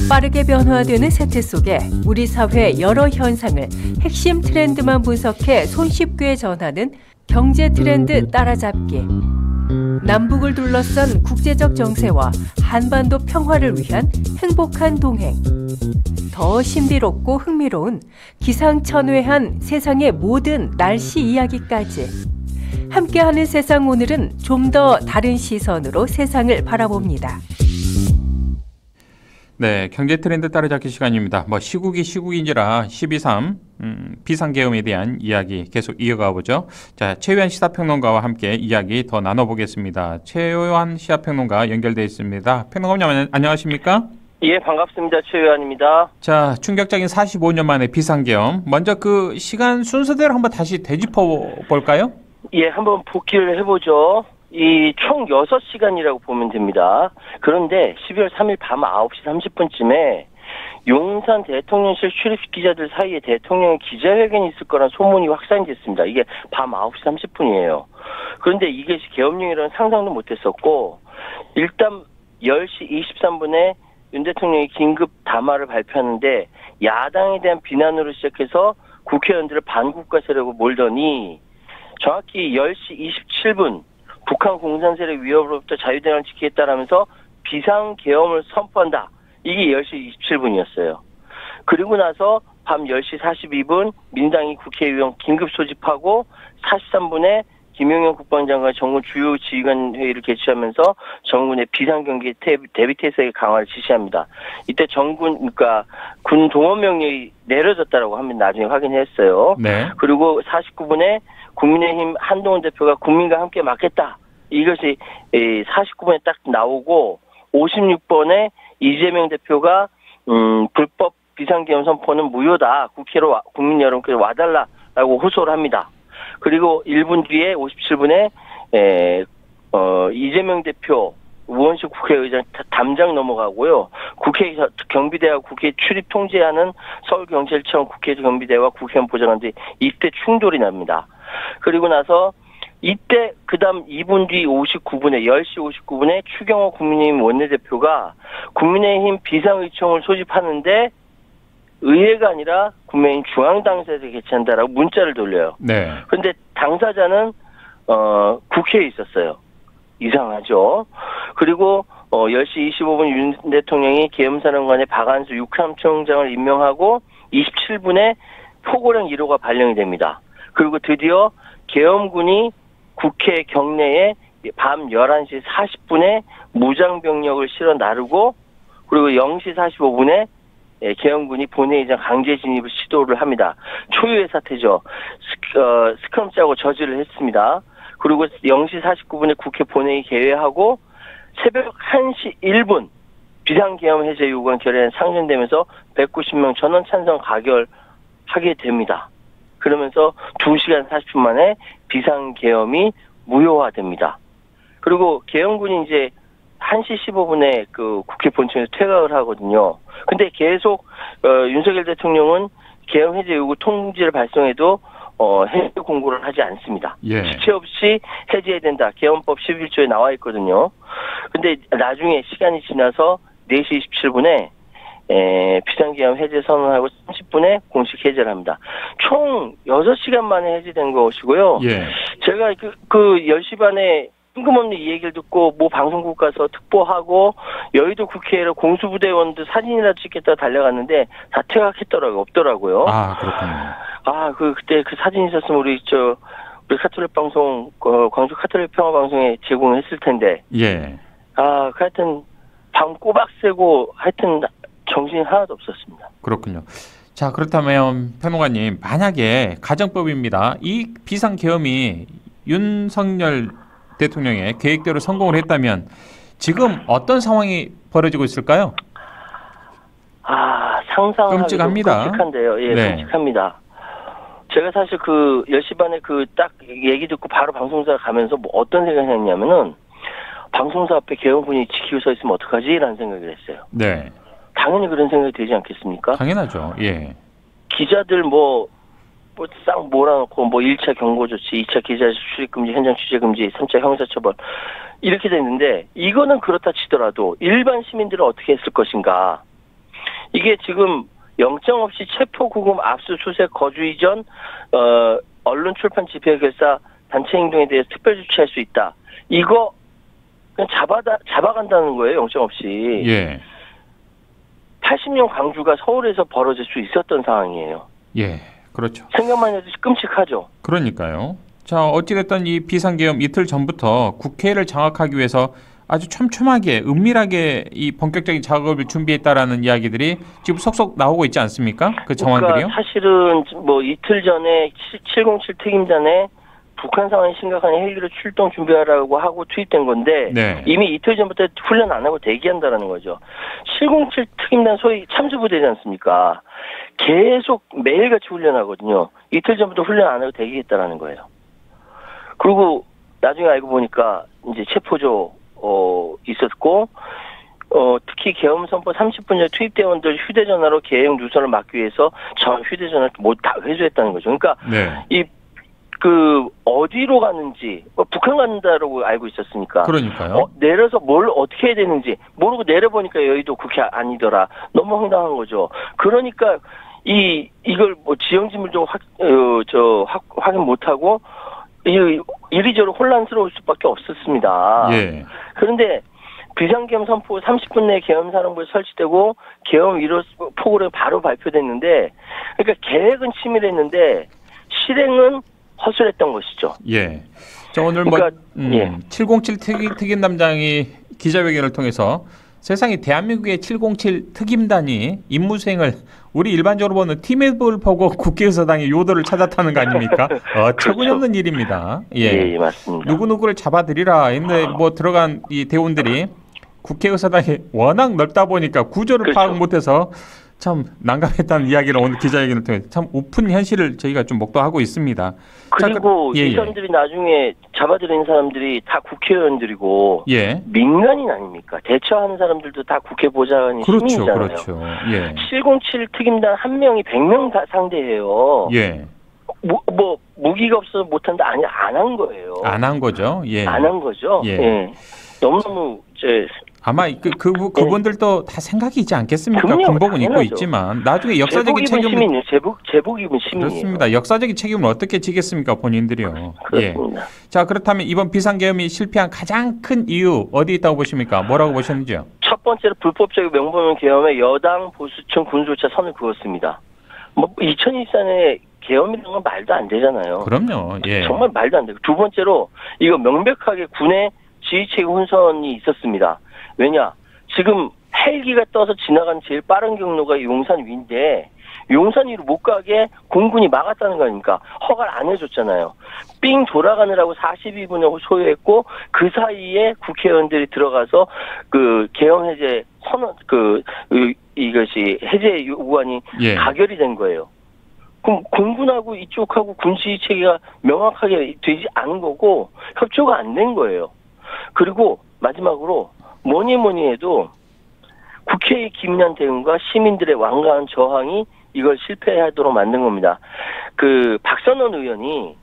빠르게 변화되는 세태 속에 우리 사회 여러 현상을 핵심 트렌드만 분석해 손쉽게 전하는 경제 트렌드 따라잡기. 남북을 둘러싼 국제적 정세와 한반도 평화를 위한 행복한 동행. 더 신비롭고 흥미로운 기상천외한 세상의 모든 날씨 이야기까지. 함께하는 세상, 오늘은 좀 더 다른 시선으로 세상을 바라봅니다. 네, 경제 트렌드 따라잡기 시간입니다. 시국인지라 12.3 비상계엄에 대한 이야기 계속 이어가 보죠. 자, 최유한 시사평론가와 함께 이야기 더 나눠보겠습니다. 최유한 시사평론가 연결돼 있습니다. 평론가님 안녕하십니까? 예, 반갑습니다. 최유한입니다. 자, 충격적인 45년 만에 비상계엄. 먼저 그 시간 순서대로 한번 다시 되짚어 볼까요? 예, 한번 복기를 해보죠. 이 총 6시간이라고 보면 됩니다. 그런데 12월 3일 밤 9시 30분쯤에 용산 대통령실 출입 기자들 사이에 대통령의 기자회견이 있을 거란 소문이 확산이 됐습니다. 이게 밤 9시 30분이에요. 그런데 이게 계엄령이라는 상상도 못했었고, 일단 10시 23분에 윤 대통령이 긴급 담화를 발표하는데 야당에 대한 비난으로 시작해서 국회의원들을 반국가 세력으로 몰더니 정확히 10시 27분 북한 공산 세력 위협으로부터 자유대응을 지키겠다라면서 비상계엄을 선포한다. 이게 10시 27분이었어요. 그리고 나서 밤 10시 42분 민당이 국회의원 긴급 소집하고 43분에 김용현 국방장관 정군 주요 지휘관 회의를 개최하면서 정군의 비상경계 대비 태세의 강화를 지시합니다. 이때 그러니까 군 동원 명령이 내려졌다라고 하면 나중에 확인했어요. 네. 그리고 49분에 국민의힘 한동훈 대표가 국민과 함께 막겠다. 이것이 49분에 딱 나오고 56번에 이재명 대표가 불법 비상계엄 선포는 무효다. 국회로 국민 여러분께 와달라라고 호소를 합니다. 그리고 1분 뒤에 57분에 이재명 대표 우원식 국회의장 담장 넘어가고요. 국회 경비대와 국회 출입 통제하는 서울경찰청 국회 경비대와 국회의원 보좌관들이 이때 충돌이 납니다. 그리고 나서 이때 그다음 2분 뒤 59분에 10시 59분에 추경호 국민의힘 원내대표가 국민의힘 비상의총을 소집하는데 의회가 아니라 국민의힘 중앙당사에서 개최한다라고 문자를 돌려요. 네. 그런데 당사자는 국회에 있었어요. 이상하죠. 그리고 10시 25분 윤 대통령이 계엄사령관의 박한수 육함총장을 임명하고 27분에 포고령 1호가 발령이 됩니다. 그리고 드디어 계엄군이 국회 경내에 밤 11시 40분에 무장병력을 실어 나르고, 그리고 0시 45분에 계엄군이 본회의장 강제 진입을 시도를 합니다. 초유의 사태죠. 스크럼 짜고 저지를 했습니다. 그리고 0시 49분에 국회 본회의 개회하고 새벽 1시 1분 비상계엄 해제 요구안 결의안 상정되면서 190명 전원 찬성 가결하게 됩니다. 그러면서 2시간 40분 만에 비상계엄이 무효화됩니다. 그리고 계엄군이 이제 1시 15분에 그 국회 본청에서 퇴각을 하거든요. 근데 계속 윤석열 대통령은 계엄 해제 요구 통지를 발송해도 해제 공고를 하지 않습니다. 예. 지체 없이 해제해야 된다. 계엄법 11조에 나와 있거든요. 근데 나중에 시간이 지나서 4시 27분에 비상계엄 해제 선언하고 30분에 공식 해제를 합니다. 총 6시간 만에 해제된 것이고요. 예. 제가 그 10시 반에 뜬금없는 이 얘기를 듣고 방송국 가서 특보하고 여의도 국회로 공수부대원들 사진이나 찍겠다 달려갔는데 다 퇴각했더라고요. 없더라고요. 아, 그렇군요. 그때 그 사진 있었으면 우리 카톨릭 방송, 광주 카톨릭 평화 방송에 제공했을 텐데. 예. 하여튼 밤 꼬박 새고 하여튼 정신이 하나도 없었습니다. 그렇군요. 자, 그렇다면 평론가님, 만약에 가정법입니다. 이 비상계엄이 윤석열 대통령의 계획대로 성공을 했다면 지금 어떤 상황이 벌어지고 있을까요? 상상하기도 끔찍합니다. 끔찍한데요. 예, 네. 끔찍합니다. 제가 사실 10시 반에 딱 얘기 듣고 바로 방송사 가면서 어떤 생각을 했냐면은 방송사 앞에 계엄군이 지키고 서 있으면 어떡하지라는 생각을 했어요. 네. 당연히 그런 생각이 되지 않겠습니까? 당연하죠. 예. 기자들 뭐 싹 몰아놓고 뭐 1차 경고조치, 2차 기자 출입금지, 현장 취재금지, 3차 형사처벌 이렇게 됐는데 이거는 그렇다 치더라도 일반 시민들은 어떻게 했을 것인가? 이게 지금 영장 없이 체포 구금 압수수색 거주 이전 언론 출판 집회 결사 단체 행동에 대해서 특별 조치할 수 있다. 이거 그냥 잡아간다는 거예요. 영장 없이. 예. 80년 광주가 서울에서 벌어질 수 있었던 상황이에요. 예. 그렇죠. 생각만 해도 끔찍하죠. 그러니까요. 자, 어찌됐든 이 비상계엄 이틀 전부터 국회를 장악하기 위해서 아주 촘촘하게 은밀하게 이 본격적인 작업을 준비했다라는 이야기들이 지금 속속 나오고 있지 않습니까? 그 정황들이요? 그러니까 사실은 뭐 이틀 전에 707 특임단에 북한 상황이 심각한 헬기를 출동 준비하라고 하고 투입된 건데 네. 이미 이틀 전부터 훈련 안 하고 대기한다라는 거죠. 707 특임단 소위 참수부대지 않습니까? 계속 매일같이 훈련하거든요. 이틀 전부터 훈련 안 하고 대기했다라는 거예요. 그리고 나중에 알고 보니까 이제 체포조 있었고 특히 계엄 선포 30분 전에 투입대원들 휴대전화로 계엄 누설을 막기 위해서 전 휴대전화를 다 회수했다는 거죠. 그러니까 네. 어디로 가는지 북한 간다라고 알고 있었으니까. 그러니까요. 내려서 뭘 어떻게 해야 되는지 모르고 내려보니까 여의도 국회 아니더라. 너무 황당한 거죠. 그러니까 이걸 뭐 지형지물도 확인 못하고 이리저리 혼란스러울 수밖에 없었습니다. 예. 그런데 비상계엄 선포 30분 내에 계엄사령부에 설치되고 계엄 위로 프로그램이 바로 발표됐는데 그러니까 계획은 치밀했는데 실행은 허술했던 것이죠. 예. 자, 오늘 그러니까, 707 특임단장이 기자회견을 통해서 세상에 대한민국의 707 특임단이 임무 수행을 우리 일반적으로 보는 티맵을 보고 국회의사당의 요도를 찾았다는 거 아닙니까? 어처구니없는 일입니다. 예, 맞습니다. 누구누구를 잡아들이라 했는데 뭐 들어간 이 대원들이 국회의사당이 워낙 넓다 보니까 구조를 파악 못해서 참 난감했다는 이야기를 오늘 기자회견을 통해 참 우픈 현실을 저희가 좀 목도하고 있습니다. 그리고 이 사람들이 나중에 잡아들인 사람들이 다 국회의원들이고 민간인 아닙니까? 대처하는 사람들도 다 국회 보좌관이 시민이잖아요. 그렇죠. 예. 707 특임단 한 명이 100명 다 상대해요. 예. 뭐 무기가 없어서 못한다 아니 안 한 거예요. 안 한 거죠. 예. 안 한 거죠. 예. 너무너무 아마 그분들도 다 생각이 있지 않겠습니까? 군복은 입고 있지만 나중에 역사적인 책임을 제복 입은 시민이에요. 그렇습니다. 역사적인 책임을 어떻게 지겠습니까? 본인들이요. 그렇습니다. 자, 그렇다면 이번 비상계엄이 실패한 가장 큰 이유 어디 있다고 보십니까? 뭐라고 보셨는지요? 첫 번째로 불법적인 명분은 계엄에 여당 보수층 군수조차 선을 그었습니다. 뭐 2024년에 계엄이라는 건 말도 안 되잖아요. 그럼요. 예. 정말 말도 안 되고 두 번째로 이거 명백하게 군의 지휘체계 혼선이 있었습니다. 왜냐? 지금 헬기가 떠서 지나가는 제일 빠른 경로가 용산 위인데 용산 위로 못 가게 공군이 막았다는 거 아닙니까? 허가를 안 해줬잖아요. 삥 돌아가느라고 42분을 소요했고 그 사이에 국회의원들이 들어가서 그 계엄 해제 선언 이것이 해제 요구안이 가결이 된 거예요. 그럼 공군하고 이쪽하고 군시 체계가 명확하게 되지 않은 거고 협조가 안 된 거예요. 그리고 마지막으로 뭐니 해도 국회의 기민한 대응과 시민들의 완강한 저항이 이걸 실패하도록 만든 겁니다. 그 박선원 의원이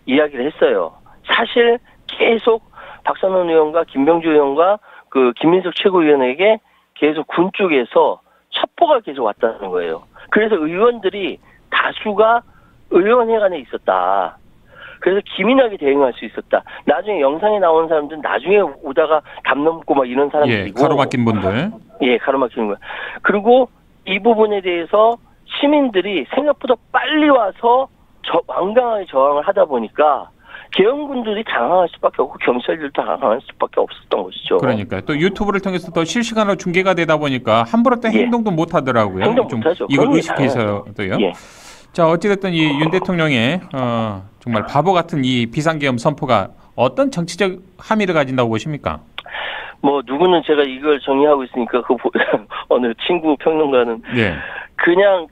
이야기를 했어요. 사실 계속 박선원 의원과 김병주 의원과 그 김민석 최고위원에게 계속 군 쪽에서 첩보가 계속 왔다는 거예요. 그래서 의원들이 다수가 의원회관에 있었다. 그래서 기민하게 대응할 수 있었다. 나중에 영상에 나오는 사람들은 나중에 오다가 담 넘고 막 이런 사람들이고. 가로막힌 분들. 가로막히는 거예요. 그리고 이 부분에 대해서 시민들이 생각보다 빨리 와서 완강하게 저항을 하다 보니까 계엄군들이 당황할 수밖에 없고 경찰들도 당황할 수밖에 없었던 것이죠. 그러니까 또 유튜브를 통해서 또 실시간으로 중계가 되다 보니까 함부로 또 행동도 못 하더라고요. 행동 못 하죠. 이걸 의식해서도요. 자, 어찌됐든 이 윤 대통령의 정말 바보 같은 이 비상계엄 선포가 어떤 정치적 함의를 가진다고 보십니까? 뭐 누구는 제가 이걸 정의하고 있으니까 어느 친구 평론가는 그냥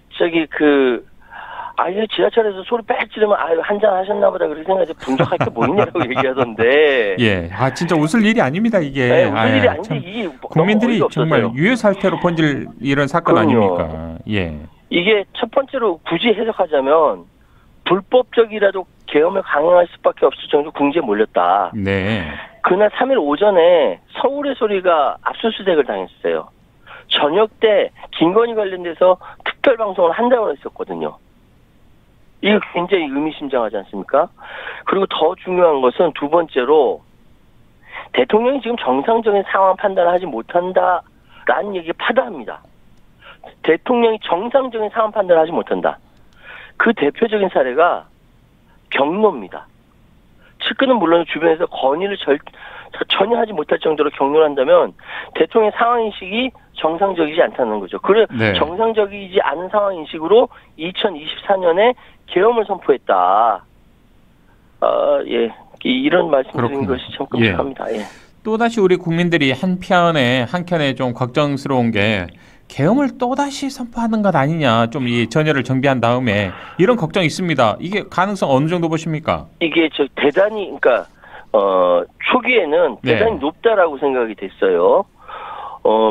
지하철에서 소리 빽 지르면 한잔 하셨나 보다 그렇게 생각해서 분석할 게 뭐 있냐고 얘기하던데. 진짜 웃을 일이 아닙니다 이게. 웃을 일이 아닌데 이게 국민들이 정말 유혈사태로 번질 이런 사건 아닙니까? 이게 첫 번째로 굳이 해석하자면 불법적이라도 계엄을 강행할 수밖에 없을 정도 궁지에 몰렸다. 네. 그날 3일 오전에 서울의 소리가 압수수색을 당했어요. 저녁 때 김건희 관련돼서 특별 방송을 한다고 했었거든요. 이거 굉장히 의미심장하지 않습니까? 그리고 더 중요한 것은 두 번째로 대통령이 지금 정상적인 상황 판단을 하지 못한다라는 얘기를 파다합니다. 대통령이 정상적인 상황 판단을 하지 못한다. 그 대표적인 사례가 경로입니다. 측근은 물론 주변에서 건의를 전혀 하지 못할 정도로 격려를 한다면 대통령의 상황인식이 정상적이지 않다는 거죠. 그래 네. 정상적이지 않은 상황인식으로 2024년에 계엄을 선포했다. 예. 이런 말씀드린 것이 참 끔찍합니다. 예. 또다시 우리 국민들이 한켠에 좀 걱정스러운 게 계엄을 또다시 선포하는 것 아니냐. 좀 이 전열을 정비한 다음에 이런 걱정이 있습니다. 이게 가능성 어느 정도 보십니까? 이게 대단히 그러니까 초기에는 대단히 네. 높다라고 생각이 됐어요.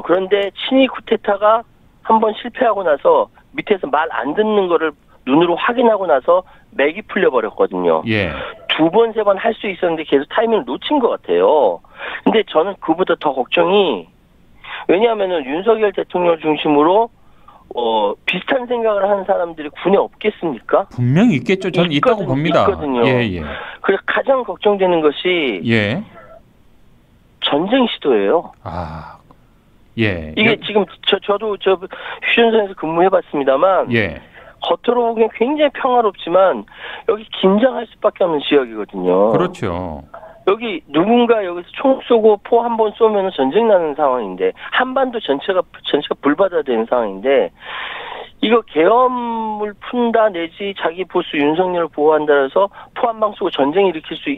그런데 친위 쿠데타가 한번 실패하고 나서 밑에서 말 안 듣는 거를 눈으로 확인하고 나서 맥이 풀려버렸거든요. 예. 두 번, 세 번 할 수 있었는데 계속 타이밍을 놓친 것 같아요. 근데 저는 그보다 더 걱정이 왜냐하면은 윤석열 대통령 중심으로 비슷한 생각을 하는 사람들이 군에 없겠습니까? 분명히 있겠죠. 저는 있다고 봅니다. 있거든요. 예. 그래서 가장 걱정되는 것이 예. 전쟁 시도예요. 아. 예. 이게 지금 저도 휴전선에서 근무해봤습니다만 예. 겉으로 보기엔 굉장히 평화롭지만 여기 긴장할 수밖에 없는 지역이거든요. 그렇죠. 여기 누군가 여기서 총 쏘고 포 한 번 쏘면 전쟁 나는 상황인데 한반도 전체가 불바다 되는 상황인데 이거 계엄을 푼다 내지 자기 보수 윤석열을 보호한다 해서 포 한 방 쏘고 전쟁 일으킬 수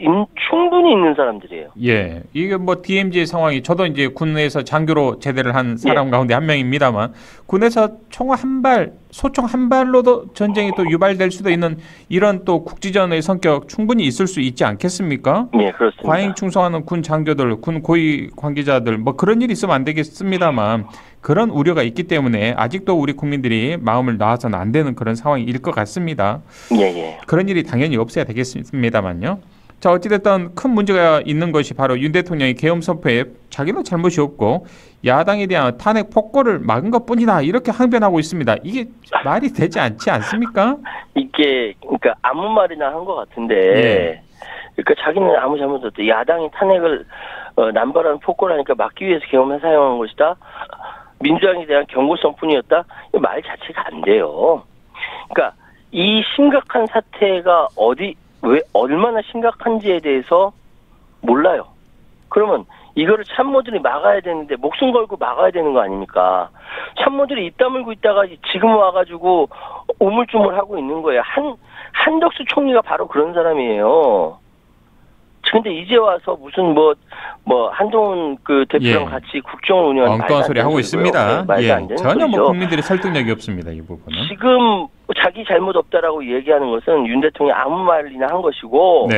충분히 있는 사람들이에요. 예. 이게 뭐 DMZ 상황이 저도 이제 군에서 장교로 제대를 한 사람 가운데 한 명입니다만 군에서 총 한 발, 소총 한 발로도 전쟁이 또 유발될 수도 있는 이런 또 국지전의 성격 충분히 있을 수 있지 않겠습니까? 예, 그렇습니다. 과잉 충성하는 군 장교들, 군 고위 관계자들 뭐 그런 일이 있으면 안 되겠습니다만 그런 우려가 있기 때문에 아직도 우리 국민들이 마음을 놔서는 안 되는 그런 상황일 것 같습니다. 예. 그런 일이 당연히 없어야 되겠습니다만요. 자, 어찌됐든 큰 문제가 있는 것이 바로 윤 대통령의 계엄 선포에 자기는 잘못이 없고 야당에 대한 탄핵 폭거를 막은 것뿐이다 이렇게 항변하고 있습니다. 이게 말이 되지 않지 않습니까? 이게 그러니까 아무 말이나 한 것 같은데 예. 그러니까 자기는 아무 잘못 없다. 야당이 탄핵을 남발하는 폭거를 하니까 막기 위해서 계엄을 사용한 것이다. 민주당에 대한 경고성뿐이었다. 말 자체가 안 돼요. 그러니까 이 심각한 사태가 왜 얼마나 심각한지에 대해서 몰라요. 그러면 이거를 참모들이 막아야 되는데 목숨 걸고 막아야 되는 거 아닙니까? 참모들이 입 다물고 있다가 지금 와가지고 우물쭈물하고 있는 거예요. 한덕수 총리가 바로 그런 사람이에요. 근데 이제 와서 무슨 한동훈 그 대표랑 같이 국정을 운영하는 엉뚱한 소리 하고 있습니다. 전혀 뭐 국민들의 설득력이 없습니다. 이 부분은. 지금 자기 잘못 없다라고 얘기하는 것은 윤 대통령이 아무 말이나 한 것이고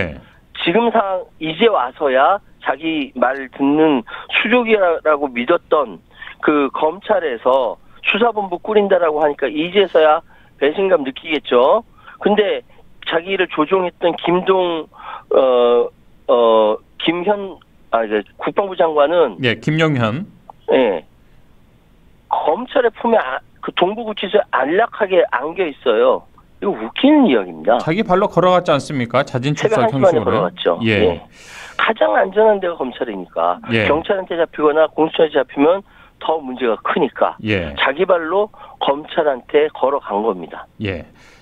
지금 상황 이제 와서야 자기 말 듣는 수족이라고 믿었던 그 검찰에서 수사본부 꾸린다라고 하니까 이제서야 배신감 느끼겠죠. 근데 자기를 조종했던 국방부 장관은 김용현 검찰의 품에 그 동부구치소에 안락하게 안겨 있어요. 이거 웃기는 이야기입니다. 자기 발로 걸어갔지 않습니까? 자진 출석 형식으로. 걸어갔죠. 가장 안전한 데가 검찰이니까 경찰한테 잡히거나 공수처에 잡히면 더 문제가 크니까 자기 발로 검찰한테 걸어간 겁니다.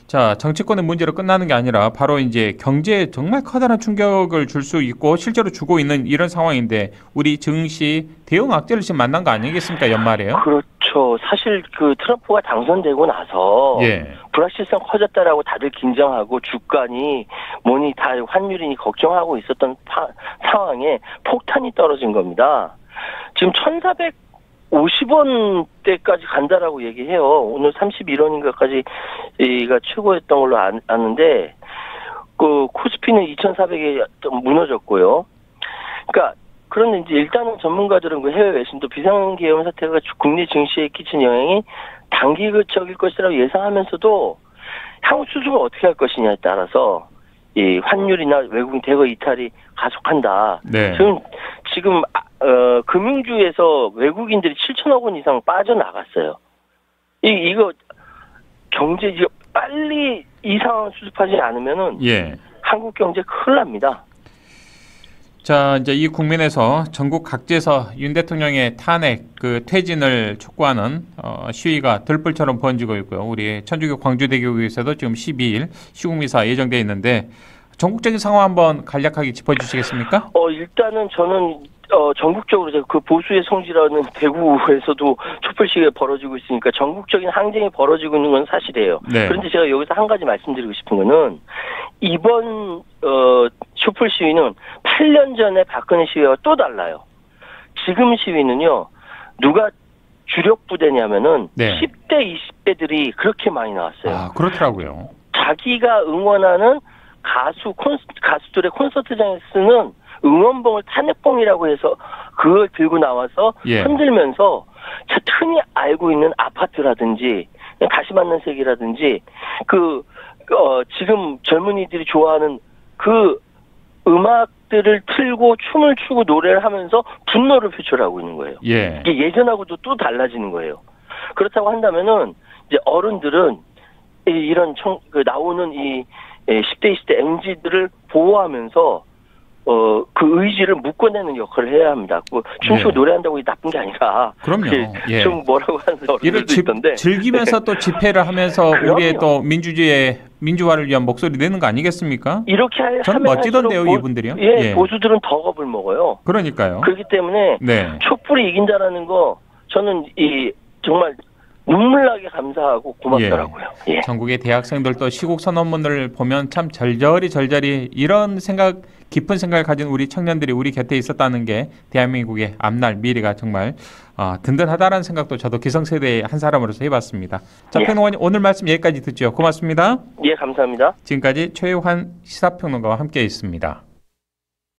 자, 정치권의 문제로 끝나는 게 아니라 바로 이제 경제에 정말 커다란 충격을 줄 수 있고 실제로 주고 있는 이런 상황인데 우리 증시 대형 악재를 지금 만난 거 아니겠습니까? 연말에요? 그렇죠. 사실 그 트럼프가 당선되고 나서 불확실성 커졌다라고 다들 긴장하고 주가니 뭐니 다 환율이니 걱정하고 있었던 상황에 폭탄이 떨어진 겁니다. 지금 1,450원대까지 간다라고 얘기해요. 오늘 31원인가까지가 최고였던 걸로 아는데 그 코스피는 2,400에 무너졌고요. 그러니까 그런데 이제 일단은 전문가들은 그 해외 외신도 비상계엄 사태가 국내 증시에 끼친 영향이 단기적일 것이라고 예상하면서도 향후 수습을 어떻게 할 것이냐에 따라서 이 환율이나 외국인 대거 이탈이 가속한다. 네. 지금 금융주에서 외국인들이 7천억 원 이상 빠져나갔어요. 이거 경제 빨리 이 상황 수습하지 않으면은 예. 한국 경제 큰일 납니다. 자, 이제 이 국면에서 전국 각지에서 윤 대통령의 탄핵, 퇴진을 촉구하는 시위가 들불처럼 번지고 있고요. 우리 천주교 광주대교구에서도 지금 12일 시국미사 예정돼 있는데 전국적인 상황 한번 간략하게 짚어주시겠습니까? 일단은 저는 전국적으로 그 보수의 성지라는 대구에서도 촛불 시위가 벌어지고 있으니까 전국적인 항쟁이 벌어지고 있는 건 사실이에요. 네. 그런데 제가 여기서 한 가지 말씀드리고 싶은 거는 이번 촛불 시위는 8년 전에 박근혜 시위와 또 달라요. 지금 시위는요. 누가 주력 부대냐면은 네. 10대, 20대들이 그렇게 많이 나왔어요. 아, 그렇더라고요. 자기가 응원하는 가수들의 콘서트장에 쓰는 응원봉을 탄핵봉이라고 해서 그걸 들고 나와서 예. 흔들면서 흔히 알고 있는 아파트라든지 다시 만난 세계라든지 지금 젊은이들이 좋아하는 그 음악들을 틀고 춤을 추고 노래를 하면서 분노를 표출하고 있는 거예요. 예. 이게 예전하고도 또 달라지는 거예요. 그렇다고 한다면은 이제 어른들은 이런 나오는 이 10대, 20대 MZ들을 보호하면서 그 의지를 묶어내는 역할을 해야 합니다. 춤추고 네. 노래한다고 나쁜 게 아니라. 그럼요. 예. 좀 뭐라고 하는 이를 어른들도 있던데. 즐기면서 또 집회를 하면서 그럼요. 우리의 또 민주화를 위한 목소리 내는 거 아니겠습니까? 이렇게 전 하면 멋지던데요, 할수록 이분들이요. 예, 보수들은 더 겁을 먹어요. 그러니까요. 그렇기 때문에 네. 촛불이 이긴다라는 거 저는 정말 눈물나게 감사하고 고맙더라고요. 예. 전국의 대학생들도 시국 선언문을 보면 참 절절히 이런 깊은 생각을 가진 우리 청년들이 우리 곁에 있었다는 게 대한민국의 앞날 미래가 정말 든든하다는 생각도 저도 기성세대의 한 사람으로서 해봤습니다. 자, 예. 평론가님 오늘 말씀 여기까지 듣죠. 고맙습니다. 예, 감사합니다. 지금까지 최유환 시사평론가와 함께 있습니다.